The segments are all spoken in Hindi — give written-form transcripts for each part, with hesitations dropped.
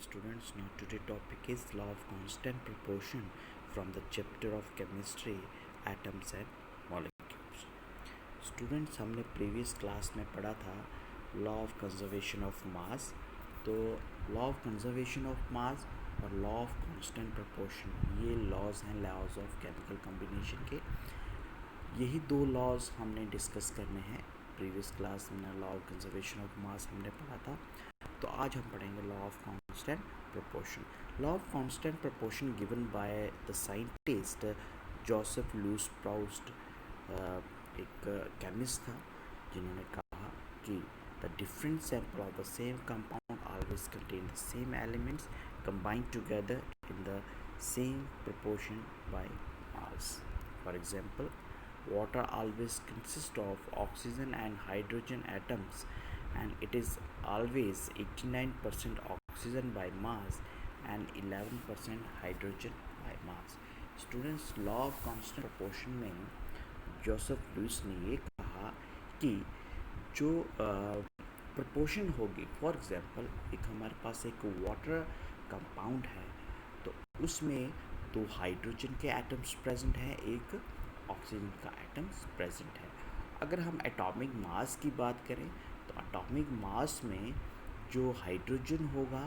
students. Now today topic is law of constant proportion from the chapter of chemistry, atoms and molecules. Students, हमने प्रीवियस क्लास में पढ़ा था law of conservation of mass. तो law of conservation of mass और लॉ ऑफ कांस्टेंट प्रोपोर्शन ये लॉज हैं लॉज ऑफ केमिकल कॉम्बिनेशन के. यही दो लॉज हमने डिस्कस करने हैं. प्रीवियस क्लास में law of conservation of mass हमने पढ़ा था. तो आज हम पढ़ेंगे law of constant proportion. Law of constant proportion given by the scientist Joseph Louis Proust. एक केमिस्ट था जिन्होंने कहा कि the different sample of the same compound always contain the same elements combined together in the same proportion by mass. For example, water always consists of oxygen and hydrogen atoms, and it is always 89% oxygen by mass and 11% hydrogen by mass. Students, law of constant proportion में जोसेफ लुईस ने ये कहा कि जो proportion होगी, फॉर एग्जांपल एक हमारे पास एक वाटर कंपाउंड है तो उसमें दो हाइड्रोजन के एटम्स प्रेजेंट हैं, एक ऑक्सीजन का एटम्स प्रेजेंट है. अगर हम एटॉमिक मास की बात करें तो एटॉमिक मास में जो हाइड्रोजन होगा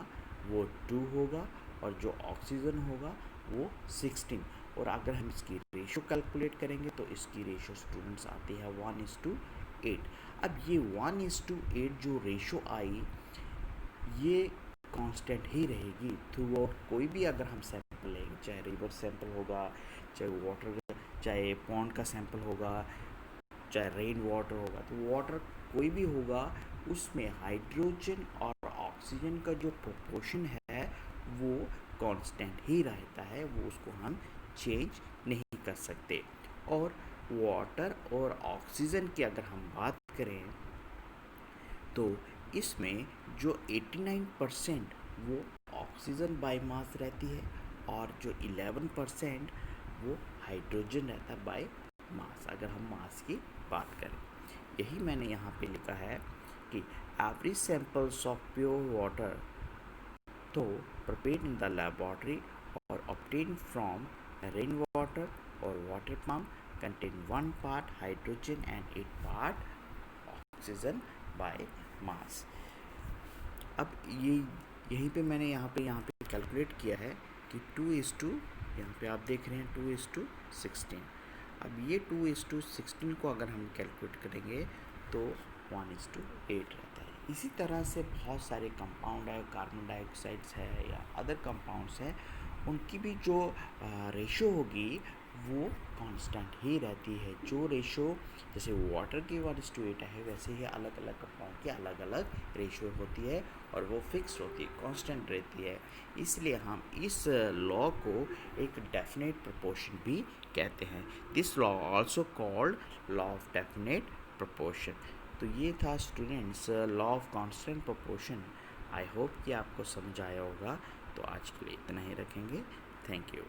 वो 2 होगा और जो ऑक्सीजन होगा वो 16. और अगर हम इसकी रेशो कैलकुलेट करेंगे तो इसकी रेशो स्टूडेंट्स आती है 1:8. अब ये 1:8 जो रेशो आई ये कांस्टेंट ही रहेगी थ्रू आउट. कोई भी अगर हम सैंपल लेंगे, चाहे रिवर सैंपल होगा, चाहे वाटर, चाहे पॉन्ड का सैंपल होगा, चाहे रेन वाटर होगा, तो वाटर कोई भी होगा उसमें हाइड्रोजन और ऑक्सीजन का जो प्रोपोर्शन है वो कांस्टेंट ही रहता है, वो उसको हम चेंज नहीं कर सकते. और वाटर और ऑक्सीजन की अगर हम बात करें तो इसमें जो 89% वो ऑक्सीजन बाय मास रहती है और जो 11% वो हाइड्रोजन रहता है बाय मास, अगर हम मास की बात करें. यही मैंने यहाँ पे लिखा है कि every samples of pure water तो प्रिपेयर्ड इन द लेबोरेटरी और ऑब्टेन फ्रॉम रेन वाटर और water pump contain 1 part hydrogen and 8 part oxygen by mass. अब यहीं पे मैंने यहाँ पे कैलकुलेट किया है कि 2:, यहाँ पे आप देख रहे हैं 2:16. अब ये 2:16 को अगर हम कैलकुलेट करेंगे तो 1:8 रहता है. इसी तरह से बहुत सारे कंपाउंड है, कार्बन डाइऑक्साइड्स है या अदर कंपाउंड्स हैं, उनकी भी जो रेशो होगी वो कांस्टेंट ही रहती है. जो रेशो जैसे वाटर की 1:8 है वैसे ही अलग अलग कंपाउंड की अलग अलग रेशो होती है और वो फिक्स होती है, कांस्टेंट रहती है. इसलिए हम इस लॉ को एक डेफिनेट प्रोपोर्शन भी कहते हैं. This law also called law of definite proportion. तो ये था students law of constant proportion. I hope कि आपको समझ आया होगा. तो आज के लिए इतना ही रखेंगे. Thank you.